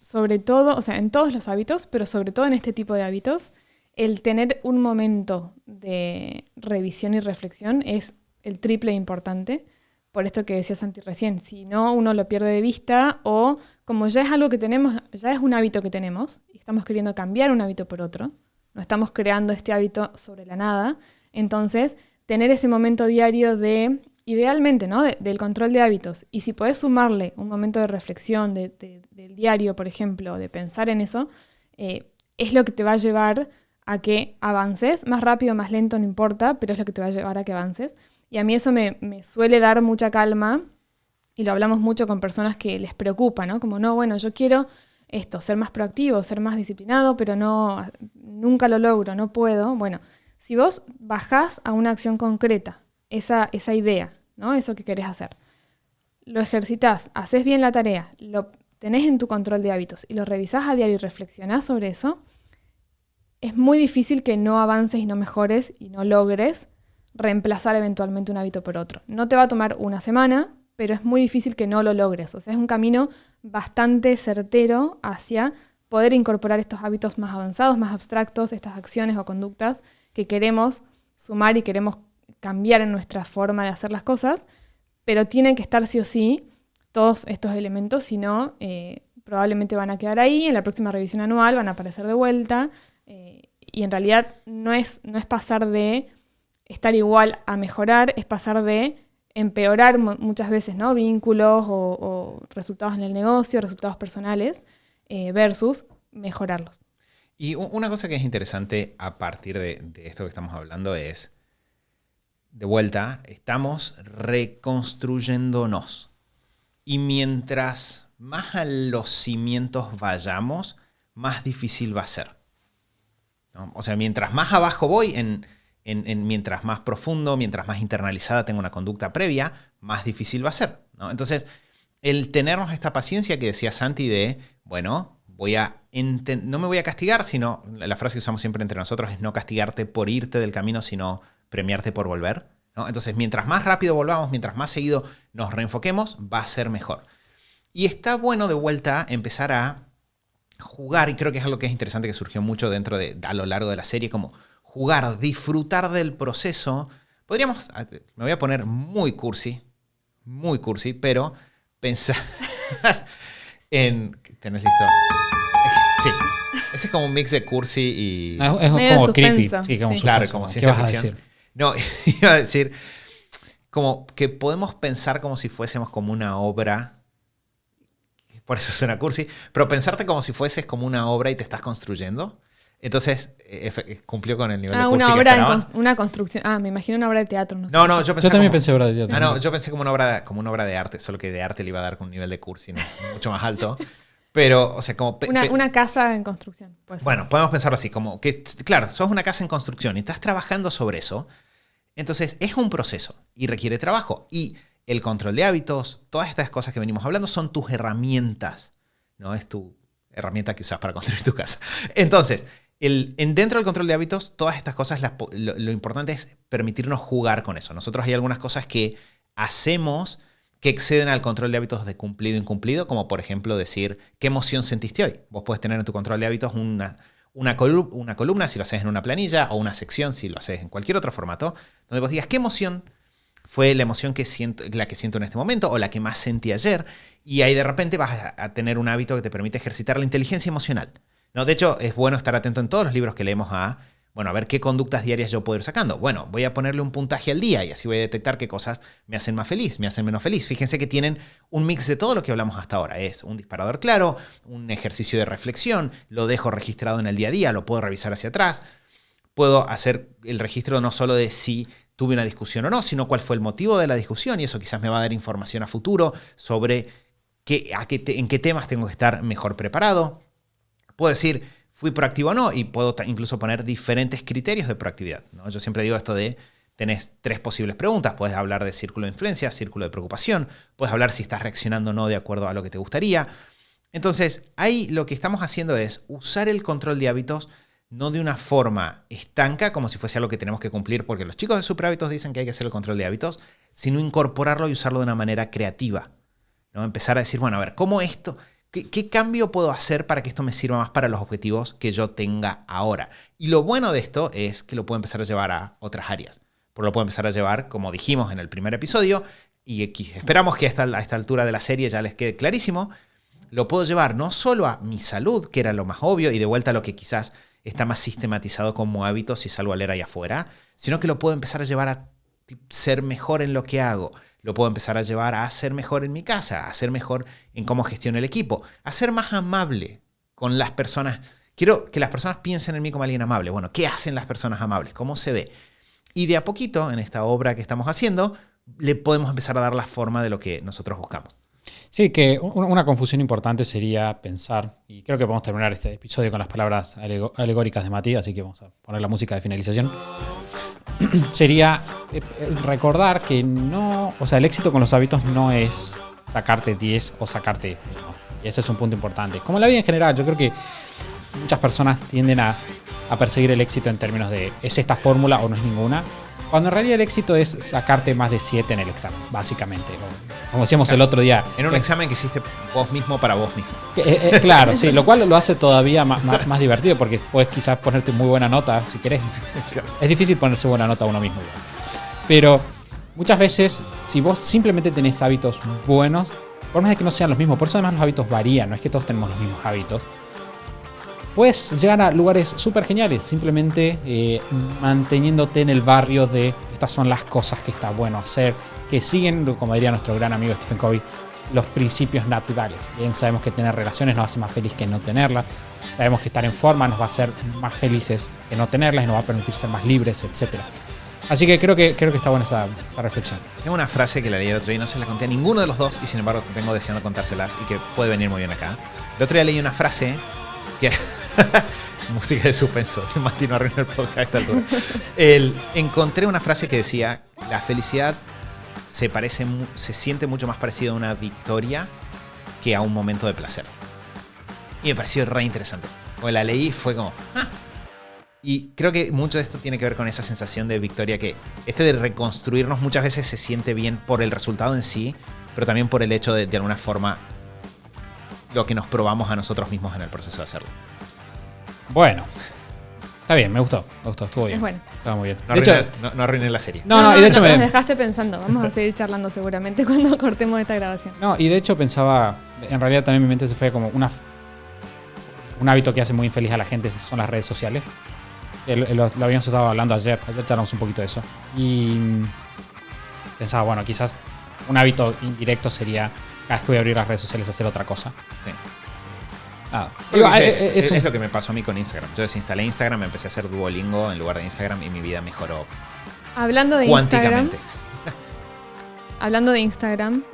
sobre todo, o sea, en todos los hábitos, pero sobre todo en este tipo de hábitos, el tener un momento de revisión y reflexión es el triple importante. Por esto que decía Santi recién, si no, uno lo pierde de vista o como ya es algo que tenemos, ya es un hábito que tenemos y estamos queriendo cambiar un hábito por otro, no estamos creando este hábito sobre la nada, entonces tener ese momento diario de, idealmente, ¿no? Del control de hábitos. Y si podés sumarle un momento de reflexión del diario, por ejemplo, de pensar en eso, es lo que te va a llevar a que avances, más rápido, más lento, no importa, pero es lo que te va a llevar a que avances. Y a mí eso me suele dar mucha calma, y lo hablamos mucho con personas que les preocupa, ¿no? Como, no, bueno, yo quiero esto, ser más proactivo, ser más disciplinado, pero nunca lo logro, no puedo. Bueno, si vos bajás a una acción concreta, esa idea, ¿no? Eso que querés hacer, lo ejercitás, haces bien la tarea, lo tenés en tu control de hábitos y lo revisás a diario y reflexionás sobre eso, es muy difícil que no avances y no mejores y no logres reemplazar eventualmente un hábito por otro. No te va a tomar una semana, pero es muy difícil que no lo logres. O sea, es un camino bastante certero hacia poder incorporar estos hábitos más avanzados, más abstractos, estas acciones o conductas que queremos sumar y queremos cambiar en nuestra forma de hacer las cosas, pero tienen que estar sí o sí todos estos elementos, si no, probablemente van a quedar ahí, en la próxima revisión anual van a aparecer de vuelta, y en realidad no es pasar de estar igual a mejorar, es pasar de empeorar muchas veces, ¿no? Vínculos o resultados en el negocio, resultados personales, versus mejorarlos. Y una cosa que es interesante a partir de esto que estamos hablando es, de vuelta, estamos reconstruyéndonos. Y mientras más a los cimientos vayamos, más difícil va a ser, ¿no? O sea, mientras más abajo voy, mientras más profundo, mientras más internalizada tengo una conducta previa, más difícil va a ser, ¿no? Entonces, el tenernos esta paciencia que decía Santi de, bueno, no me voy a castigar, sino, la frase que usamos siempre entre nosotros es no castigarte por irte del camino, sino premiarte por volver, ¿no? Entonces, mientras más rápido volvamos, mientras más seguido nos reenfoquemos, va a ser mejor. Y está bueno de vuelta empezar a jugar, y creo que es algo que es interesante que surgió mucho a lo largo de la serie, como jugar, disfrutar del proceso. Me voy a poner muy cursi, pero pensar en... ¿Tenés listo? Sí, ese es como un mix de cursi y... Es Medio como suspenso. creepy. Sí, como Sí. Claro, suspenso. como ¿Qué ciencia vas a ficción. decir? No, iba a decir como que podemos pensar como si fuésemos como una obra, por eso suena cursi, pero pensarte como si fueses como una obra y te estás construyendo. Entonces, cumplió con el nivel de cursi una que obra, esperaba. una construcción. Me imagino una obra de teatro. No sé. No, yo pensé Yo también como- pensé obra de teatro. no, yo pensé como una obra de arte, solo que de arte le iba a dar con un nivel de cursi mucho más alto. Pero, o sea, como... Una casa en construcción. Pues. Bueno, podemos pensarlo así, como que, claro, sos una casa en construcción y estás trabajando sobre eso. Entonces, es un proceso y requiere trabajo. Y el control de hábitos, todas estas cosas que venimos hablando son tus herramientas. No es tu herramienta que usas para construir tu casa. Entonces, dentro del control de hábitos, todas estas cosas, lo importante es permitirnos jugar con eso. Nosotros hay algunas cosas que hacemos que exceden al control de hábitos de cumplido e incumplido, como por ejemplo decir, ¿qué emoción sentiste hoy? Vos puedes tener en tu control de hábitos una columna si lo haces en una planilla o una sección si lo haces en cualquier otro formato, donde vos digas, ¿qué emoción fue la emoción la que siento en este momento o la que más sentí ayer? Y ahí de repente vas a tener un hábito que te permite ejercitar la inteligencia emocional, ¿no? De hecho, es bueno estar atento en todos los libros que leemos a ver qué conductas diarias yo puedo ir sacando. Bueno, voy a ponerle un puntaje al día y así voy a detectar qué cosas me hacen más feliz, me hacen menos feliz. Fíjense que tienen un mix de todo lo que hablamos hasta ahora. Es un disparador claro, un ejercicio de reflexión, lo dejo registrado en el día a día, lo puedo revisar hacia atrás. Puedo hacer el registro no solo de si tuve una discusión o no, sino cuál fue el motivo de la discusión y eso quizás me va a dar información a futuro sobre en qué temas tengo que estar mejor preparado. Puedo decir, ¿fui proactivo o no? Y puedo incluso poner diferentes criterios de proactividad, ¿no? Yo siempre digo esto de, tenés 3 posibles preguntas. Puedes hablar de círculo de influencia, círculo de preocupación. Puedes hablar si estás reaccionando o no de acuerdo a lo que te gustaría. Entonces, ahí lo que estamos haciendo es usar el control de hábitos no de una forma estanca, como si fuese algo que tenemos que cumplir, porque los chicos de Super Hábitos dicen que hay que hacer el control de hábitos, sino incorporarlo y usarlo de una manera creativa, ¿no? Empezar a decir, bueno, a ver, ¿cómo esto... ¿Qué cambio puedo hacer para que esto me sirva más para los objetivos que yo tenga ahora? Y lo bueno de esto es que lo puedo empezar a llevar a otras áreas. Porque lo puedo empezar a llevar, como dijimos en el primer episodio, y esperamos que a esta altura de la serie ya les quede clarísimo, lo puedo llevar no solo a mi salud, que era lo más obvio, y de vuelta a lo que quizás está más sistematizado como hábitos si salgo a leer ahí afuera, sino que lo puedo empezar a llevar a ser mejor en lo que hago. Lo puedo empezar a llevar a ser mejor en mi casa, a ser mejor en cómo gestiono el equipo, a ser más amable con las personas. Quiero que las personas piensen en mí como alguien amable. Bueno, ¿qué hacen las personas amables? ¿Cómo se ve? Y de a poquito, en esta obra que estamos haciendo, le podemos empezar a dar la forma de lo que nosotros buscamos. Sí, que una confusión importante sería pensar, y creo que podemos terminar este episodio con las palabras alegóricas de Mati, así que vamos a poner la música de finalización. Sería recordar que no, o sea, el éxito con los hábitos no es sacarte 10 o sacarte 1. Y ese es un punto importante. Como en la vida en general, yo creo que muchas personas tienden a perseguir el éxito en términos de ¿es esta fórmula o no es ninguna? Cuando en realidad el éxito es sacarte más de 7 en el examen, básicamente. Como decíamos el otro día. En un examen que hiciste vos mismo para vos mismo. Claro, sí, lo cual lo hace todavía más divertido porque puedes quizás ponerte muy buena nota si querés. Claro. Es difícil ponerse buena nota a uno mismo. Pero muchas veces, si vos simplemente tenés hábitos buenos, por más de que no sean los mismos, por eso además los hábitos varían, no es que todos tenemos los mismos hábitos, puedes llegar a lugares súper geniales, simplemente manteniéndote en el barrio de estas son las cosas que está bueno hacer, que siguen, como diría nuestro gran amigo Stephen Covey, los principios naturales. Bien, sabemos que tener relaciones nos hace más feliz que no tenerlas, sabemos que estar en forma nos va a hacer más felices que no tenerlas y nos va a permitir ser más libres, etc. Así que creo que está buena esa reflexión. Tengo una frase que la leí el otro día, no se la conté a ninguno de los dos y sin embargo vengo deseando contárselas y que puede venir muy bien acá. El otro día leí una frase que... música de suspenso, Mati no arruinó el podcast a esta altura. Encontré una frase que decía, la felicidad se siente mucho más parecida a una victoria que a un momento de placer. Y me pareció re interesante. Cuando la leí fue como... ¡ah! Y creo que mucho de esto tiene que ver con esa sensación de victoria que de reconstruirnos muchas veces se siente bien por el resultado en sí, pero también por el hecho de alguna forma, lo que nos probamos a nosotros mismos en el proceso de hacerlo. Bueno. Está bien, me gustó, estuvo bien. Es bueno. Estaba muy bien. No arruiné la serie. No, y de hecho nos dejaste pensando. Vamos a seguir charlando seguramente cuando cortemos esta grabación. No, y de hecho pensaba, en realidad también mi mente se fue como un hábito que hace muy infeliz a la gente son las redes sociales. Lo habíamos estado hablando ayer charlamos un poquito de eso. Y pensaba, bueno, quizás un hábito indirecto sería cada vez que voy a abrir las redes sociales hacer otra cosa. Sí. Es lo que me pasó a mí con Instagram. Yo desinstalé Instagram, empecé a hacer Duolingo en lugar de Instagram y mi vida mejoró hablando de cuánticamente. Hablando de Instagram,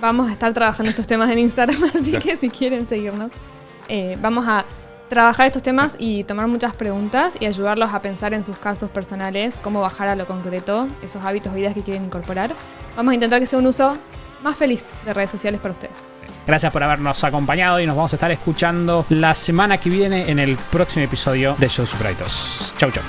vamos a estar trabajando estos temas en Instagram, así que si quieren seguirnos, vamos a trabajar estos temas y tomar muchas preguntas y ayudarlos a pensar en sus casos personales, cómo bajar a lo concreto esos hábitos o ideas que quieren incorporar. Vamos a intentar que sea un uso más feliz de redes sociales para ustedes. Gracias por habernos acompañado y nos vamos a estar escuchando la semana que viene en el próximo episodio de Show Super Hábitos. Chau, chau.